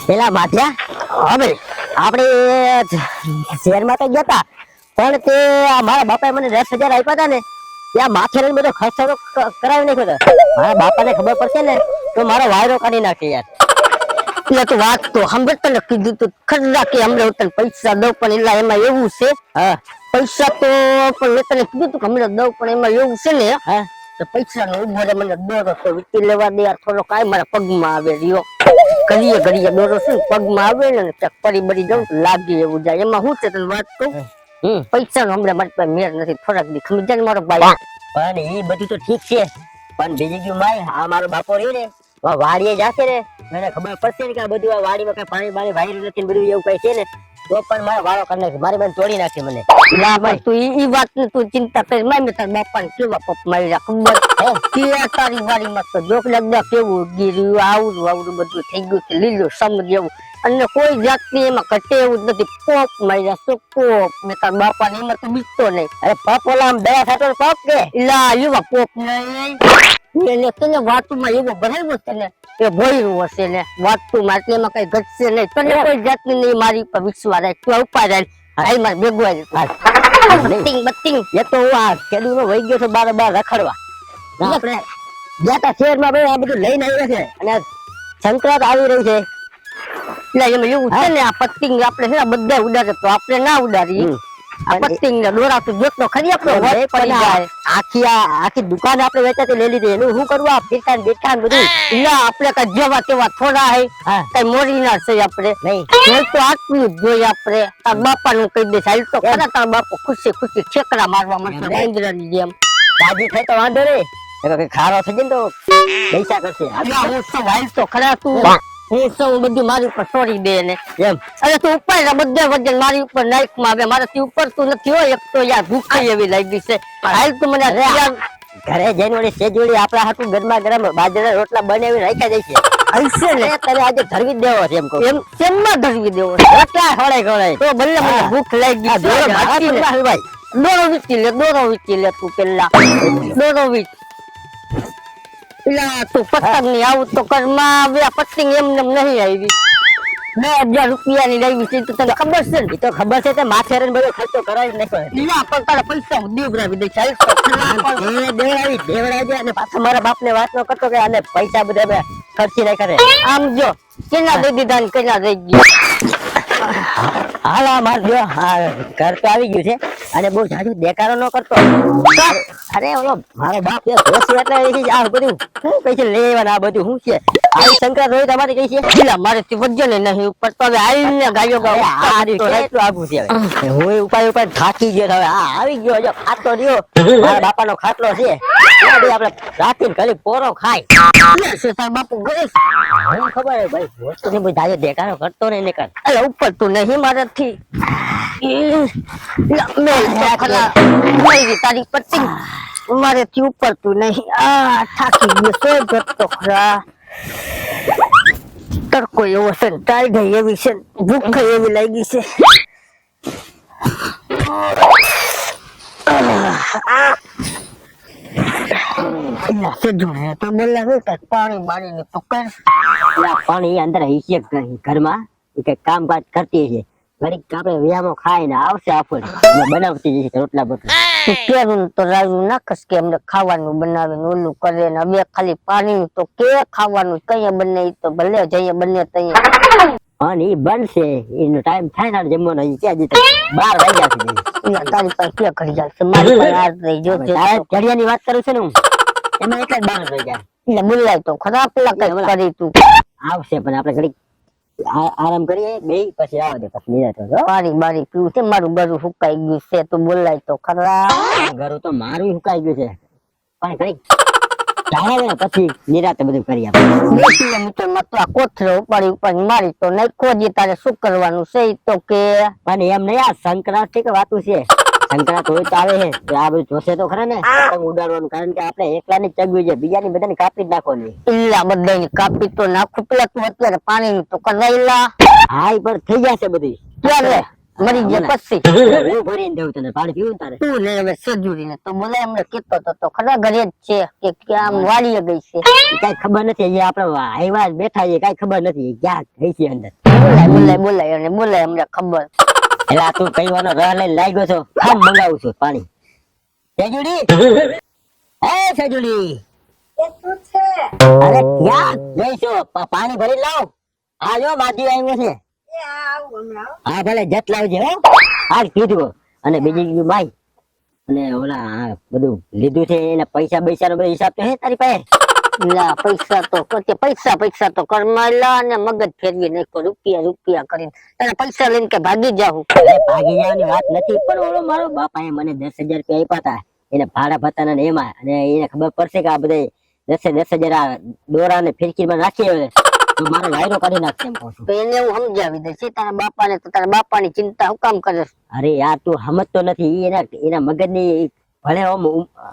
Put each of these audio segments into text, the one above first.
પેલા માથ્યા હવે આપણે શહેરમાં તો ગયા તા, પણ તે મારા બાપાએ મને 10,000 આપ્યા હતા ને, ત્યાં માથે રહીને બધો ખર્ચો કરાવી નાખ્યો હતો. મારા બાપાને ખબર પડશે ને તો મારો વાયરો કાઢી નાખે યાર. એટલે તું વાત તો સાંભળતો ને, કીધું તું ખરા કે હમણાં તને પૈસા દઉં, પણ એલા એમાં એવું છે. હા, પૈસા તો પણ મેં તને કીધું તું કે હમણાં દઉં, પણ એમાં એવું છે ને, હા પૈસા નો ઉભો મને દોરો તો વીતી લેવા દે યાર. થોડો કાંઈ મારા પગમાં આવે રહ્યો, ઘડીએ ઘડીએ દોરો છે પગમાં આવે ને, પડી બળી જાઉં લાગી એવું જાય. એમાં શું છે તને વાત કહું, પૈસા નો હમણાં મારી પાસે મેર નથી. થોડાક દી ખમી જાય મારો ભાઈ. પણ એ બધું તો ઠીક છે, પણ બીજી ગયું માય આ મારો બાપો રહ્યો ને વાડીએ જાશે ને, મને ખબર પડશે ને કે આ બધું આ વાડીમાં કઈ પાણી બાણી વાયરું નથી બધું એવું કઈ છે ને, તો પણ મારા વાળો કરી નાખે, મારી બેન તોડી નાખે મને. ના ભાઈ તું ઈ વાત ને તું ચિંતા કરી. મેં તારા બાપાને કેવા પપ મારી ખબર કે તારી વાડીમાં તો જોક લગડા કેવું ગીર્યું, આવડું આવડું બધું થઈ ગયું છે, લીલું સમ જેવું, અને કોઈ જાતની એમાં ઘટે એવું જ નથી. પોપ માર્યા શું પોપ. મેં તારા બાપાને એમાં તો બીજતો નહીં. અરે પપ ઓલા આમ દયા થતો પોપ કે એલા એવા પોપ નહીં. એને તને વાતુમાં એવો ભરાયો છે ને એ ભોયરું હશે ને વાતુમાં, એટલે એમાં કઈ ઘટશે નહીં. તને કોઈ જાતની નહીં મારી ઉપર વિશ્વાસ રાખ. તું ઉપર જાય હાઈ માર ભેગો બત્તિંગ બત્તિંગ. એ તો હું આ ખેડૂતો વહી ગયો છે બાર બાર રખડવા. આપણે જ્યાં શહેરમાં ભાઈ આ બધું લઈને આવ્યા છે, અને સંક્રાંત આવી રહી છે એટલે એમાં એવું છે ને, આ પત્તિંગ આપણે છે ને બધા ઉડાડે તો આપણે ના ઉડાડીએ. આ પત્તિંગ ને દોરા તો જોતો ખરી આપણો પડી જાય. આખી દુકાન આપણે વેચાતી લઈ લીધી. એનું શું કરવું, આ પીઠા ને બેઠા ને બધું ના આપણે કઈ જેવા તેવા થોડા હે કઈ મોરી ના છે આપણે નહીં. તો આટલું જ જોઈએ આપણે. તાર બાપા નું કહી દે હાલ તો ખરા, તાર બાપો ખુશી ખુશી ઠેકડા મારવા મળશે ઇન્દ્રની જેમ. રાજી થાય તો વાંધો નહીં, ખારો થઈ જાય તો પૈસા કરશે. હું શું હાલ તો ખરા, તું હું સૌ બધું મારી ઉપર છોડી દે ને એમ. અરે તું ઉપર બધે વજન મારી ઉપર નાખમાં આવે, મારાથી ઉપર તું નથી હોય. એક તો યાર ભૂખ એવી લાગી છે. હાલ તું મને ઘરે જઈને વળી સેજોડી આપણા હાટું ગરમા ગરમ બાજરા રોટલા બનાવી રાખ્યા જાય છે. હશે ને તને આજે ધરવી દેવો છે એમ કહું. એમ કેમમાં ધરવી દેવો છે? રોટલા ખવડાય ખવડાય તો ભલે મને ભૂખ લાગી છે. ભાઈ દોરો વીચી લે તું પેલા દોરો વીચ. તું પતંગ ની આવું તો ઘરમાં પતંગ એમને નહીં આવી. 2,000 રૂપિયાની લાવી છે તો તને ખબર છે ને? તો ખબર છે તે માથે રહીને બધો ખર્ચો કરાવી નાખ્યો. પણ તારા પૈસા હું દેવડાવી દઈશ. દેવડાવી અને પાછો મારા બાપને વાત ન કરતો કે આને પૈસા બધા ખર્ચી નાખ્યા. આમ જો કેના દઈ દીધા ને કેના દઈ ગયા. હાલા માર જો ઘર તો આવી ગયું છે, અને બહુ જાજુ દેખાડો ન કરતો. અરે ઓલો મારો બાપ એટલે આ બધું શું કઈ છે લેવાના, આ બધું શું છે? આવી શંકર રોહિત અમારી કઈ છે મારે વજ્જો ને નહીં ઉપર તો હવે આવીને ગાયો આગું છે. હું ઉપાય થાકી ગયો. હવે આવી ગયો જો ખાતો રહ્યો મારા બાપા નો ખાટલો છે. આપડે રાતી ખાલી પોરો ખાય. બાપુ ગયો ખબર ભાઈ વસ્તુ ને બધી જાજો દેખાડો કરતો ને એને કર. એટલે ઉપર તું નહીં મારાથી તારી પત્તી મારેથી ઉપર તું નહીં. આ થાકી ગયો છે તો ખરા. તડકો એવો છે ને ટાઈડ એવી છે, ભૂખ એવી લાગી છે. પાણી અંદર ઘરમાં કઈ કામકાજ કરતી છે. ઘડીક આપડે વ્યામો ખાઈને આવશે આપણને બનાવતી રોટલા બોટલા. કેવું તો રાયું નાખસ કે અમને ખાવાનું બનાવે ઓલું કરે ને હવે ખાલી પાણી તો કે ખાવાનું કઈ બને તો ભલે જઈએ બને તઈ. અને ઈ બનશે એનો ટાઈમ થાય ને જમવાનો ક્યાં જતા 12 વાગ્યા સુધી. તારી પાસે ક્યાં કરી જાય મારી પાસે આ રહી જો ઘડિયાની વાત કરું છું ને હું, એમાં એટલે 12 વાગ્યા. એટલે બોલાય તો ખરાબ કઈ કરી તું આવશે, પણ આપણે ઘડીક આરામ કરીએ બે પછી આવા દે. પછી નિરાતો પાણી બારી પીવું છે. મારું ગરું સુકાઈ ગયું છે તો બોલાય તો ખરા. ગરું તો મારું સુકાઈ ગયું છે, પણ ઘડીક પછી નિરાતે બધું કરી આપણે. 2 કિલોમીટર માં તો આ કોથળો ઉપાડી મારી તો નાખો જે તારે શું કરવાનું છે તો કે. પણ એમ નહીં, આ સંક્રાંત કે વાતું છે. સંક્રાંત હોય તો આવે છે આ બધું જોશે તો ખરા ને પતંગ ઉડાડવાનું. કારણ કે આપણે એકલાની ચગવી છે, બીજાની બધાની કાપી જ નાખવાની. એલા બધાની કાપી તો નાખું. પેલા તું અત્યારે પાણી નું તો કરાયેલા. હા પણ થઈ જશે બધી. ક્યારે મરી ગયા પછી હું ભરીને દઉં તને પાણી પીવું તારે તું લે હવે સજુરીને તો બોલે એમને કેતો તો ખરા ઘરે જ છે કે આમ વાડીએ ગઈ છે કઈ ખબર નથી હજી આપણે આવ્યા જ બેઠા છીએ કઈ ખબર નથી ક્યાં ગઈ છે અંદર બોલાય અને બોલાય અમને ખબર એટલે તું કઈવાનો રહ લઈને લાગ્યો છો આમ મંગાવું છું પાણી સેજુડી હે સેજુડી અરે ક્યાં ગઈ છો પાણી ભરી લાવ આ જો માજી આવ્યો છે હા ભલે જત લાવજે હો આ કીધું અને બીજી માઈ અને ઓલા આ બધું લીધું છે એના પૈસા નો બધો હિસાબ તો હે તારી પાસે લા પૈસા તો કરમાલા અને મગજ ફેરવી નાખો રૂપિયા કરીને તને પૈસા લઈને કે ભાગી જાઉં ભાગી જવાની વાત નથી પણ ઓલો મારો બાપાએ મને 10,000 રૂપિયા આપ્યા હતા એને ભાડા ભત્તાના ને એમાં અને એને ખબર પડશે કે આ બધા 10,000 આ દોરા ને ફિરકીમાં નાખી આવે તો મારો વાયરો કાઢી નાખશે એમ કહું છું તો એને હું સમજાવી દઈશ તારા બાપાને તો તારા બાપાની ચિંતા હું કામ કરે અરે યાર તું સમજતો નથી એના મગજની ભલે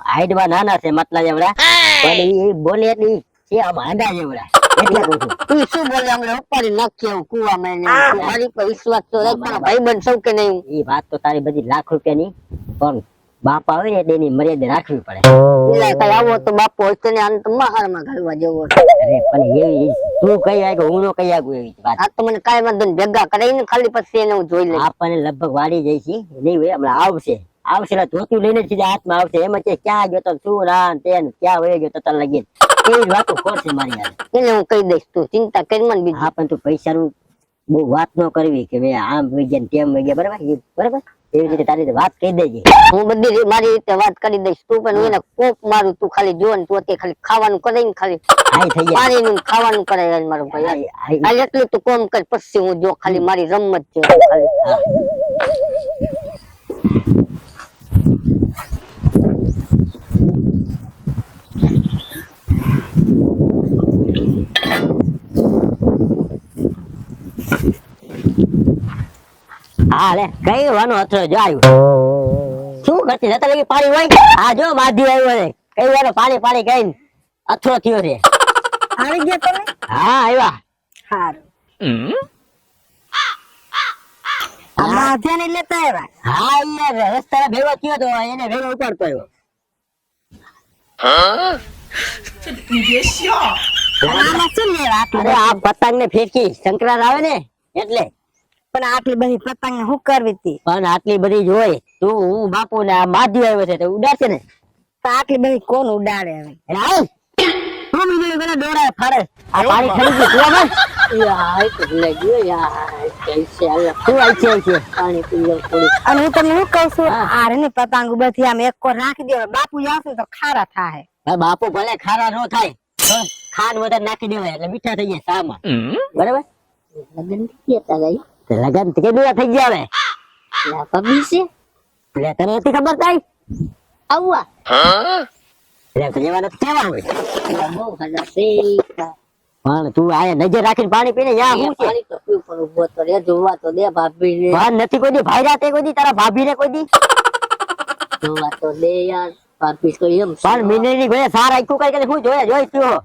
હાઈટમાં નાના છે મતલા જેવડા પણ એ બોલે એટલે છે આમ આંડા જેવડા એટલે કહું છું તું શું બોલે અમને ઉપાડી નાખી આવું કુવામાં મારી પર વિશ્વાસ તો રાખ તારા ભાઈબંધ સૌ કે નહીં એ વાત તો તારી બધી લાખ રૂપિયાની પણ બાપા હોય ને એની મર્યાદા રાખવી પડે એટલે કઈ આવો તો બાપો હોય તો આને તો મહારમાં ઘાલવા જેવો અરે પણ એવી તું કઈ આવ્યો હું નો કઈ આવ્યો એવી વાત આ તો મને કાંઈ વાંધો નહીં ભેગા કરાવીને ખાલી પછી એને હું જોઈ લઈશ આપણને લગભગ વાડી જઈ છે નહીં હોય હમણાં આવશે એટલે ધોતું લઈને સીધા હાથમાં આવશે એમાં છે ક્યાં ગયો તો શું ના તે ક્યાં વહી ગયો તો તને લગી એવી વાતો કરશે મારી યાર એને હું કહી દઈશ તું ચિંતા કરી મને બીજું હા પણ તું પૈસાનું બહુ વાત ન કરવી કે ભાઈ આમ વહી ગયા તેમ વહી ગયા બરાબર એવી રીતે તારી વાત કહી દેજે હું બધી મારી રીતે વાત કરી દઈશ તું પણ એને કોપ મારું તું ખાલી જો ને તું અત્યારે ખાલી ખાવાનું કરે ને ખાલી હાઈ થઈ જાય પાણીનું ખાવાનું કરે મારો ભાઈ હાલ એટલું તું કોમ કર પછી હું જો ખાલી મારી રમત છે ખાલી હા લે કઈ વાનો હતો જો આવ્યું શું કરતી નતા લગી પાણી હોય આ જો માધી આવ્યો છે કઈ વાનો પાણી કઈ અથડો થયો છે આવી ગયા તમે હા આવ્યા સારું માધ્યાને લેતા આવ્યા હા યાર રસ્તા ભેગો થયો તો એને ભેગો ઉપાડતો આવ્યો આમાં શું લેવા અરે આ પતંગ ને ફેંકી સંક્રાંત આવે ને એટલે પણ આટલી બધી પતંગ હું કરવી હતી પણ આટલી બધી જોઈ તું હું બાપુ ને આ માધી આવ્યો છે તો ઉડાડશે ને તો આટલી બધી કોણ ઉડાડે હવે એટલે આવ હું બીજું બધા દોડાય ફાડે આ પાણી ખરી ગયું તું યાર તો ભૂલાઈ ગયો યાર કૈસે આલે શું આઈ છે પાણી પીવો થોડું અને હું તમને શું કહું છું આરે ની પતંગ બધી આમ એક કોર રાખી દેવા બાપુ આવશે તો ખારા થાય બાપુ ભલે ખારા નો થાય પણ ખાંડ વધારે નાખી દેવાય એટલે મીઠા થઈ જાય સામાં બરાબર લગન કેતા ગઈ લગન કેટલા થઈ ગયા હવે લા પબી છે એટલે તને નથી ખબર થાય આવા એટલે તો જવાના કેવા હોય બહુ હજા છે પણ તું આ નજર રાખીને પાણી પીને યા હું છે પાણી તો પીવું પણ ઉભો તો રે જોવા તો દે ભાભી ને ભાન નથી કોઈ દી ભાઈ રાતે કોઈ દી તારા ભાભી ને કોઈ દી જોવા તો દે યાર ભાભી તો એમ પણ મિનેની ભાઈ સાર આખું કઈ હું જોઈ તું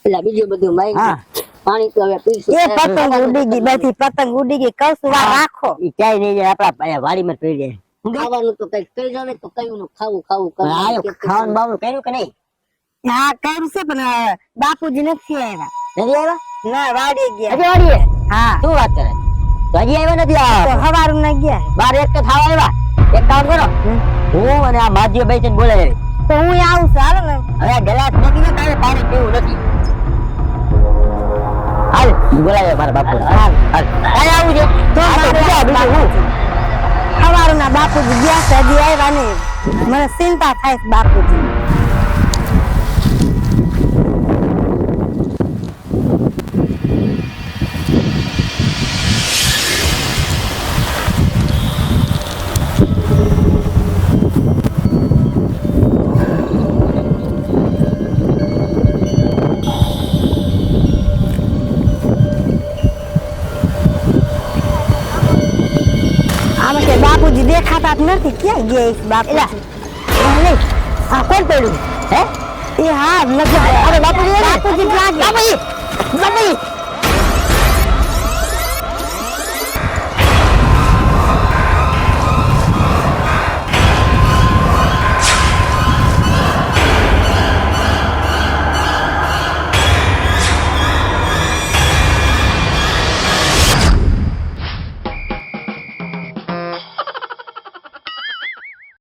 એટલે બીજું બધું માઈ હા પાણી તો હવે પીશું એ પતંગ ઉડી ગઈ બધી પતંગ ઉડી ગઈ કશું વાર રાખો ઈ ક્યાંય નહીં જાય આપડા વાડીમાં પડી જાય ખાવાનું તો કઈક કહી જાવ તો કયું નું ખાવું ખાવાનું બાવાનું કર્યું કે નહીં હા કર્યું છે પણ બાપુજી નથી આવ્યા નથી આવ્યા ના વાડી ગયા હજી વાડીએ હા શું વાત કરે તો હજી આવ્યા નથી તો આ હવારું ના ગયા બાર એક તો થાવા આવ્યા એક કામ કરો હું અને આ માધ્ય ભાઈ છે બોલે છે તો હું આવું છું હાલો ને હવે ગલાસ નથી ને તારે પાણી પીવું નથી હાલ બોલાવે મારા બાપુ હાલ હાલ આવું છે તો બીજું હું હવારું ના બાપુજી ગયા છે હજી આવ્યા નહીં મને ચિંતા થાય છે બાપુજી બાપુજી દેખાતા જ નથી ક્યાં ગયા છે બાપુ આ કોણ પડ્યું હે એ હા લગભગ અરે બાપુજી બાપુજી જ લાગે બાપુજી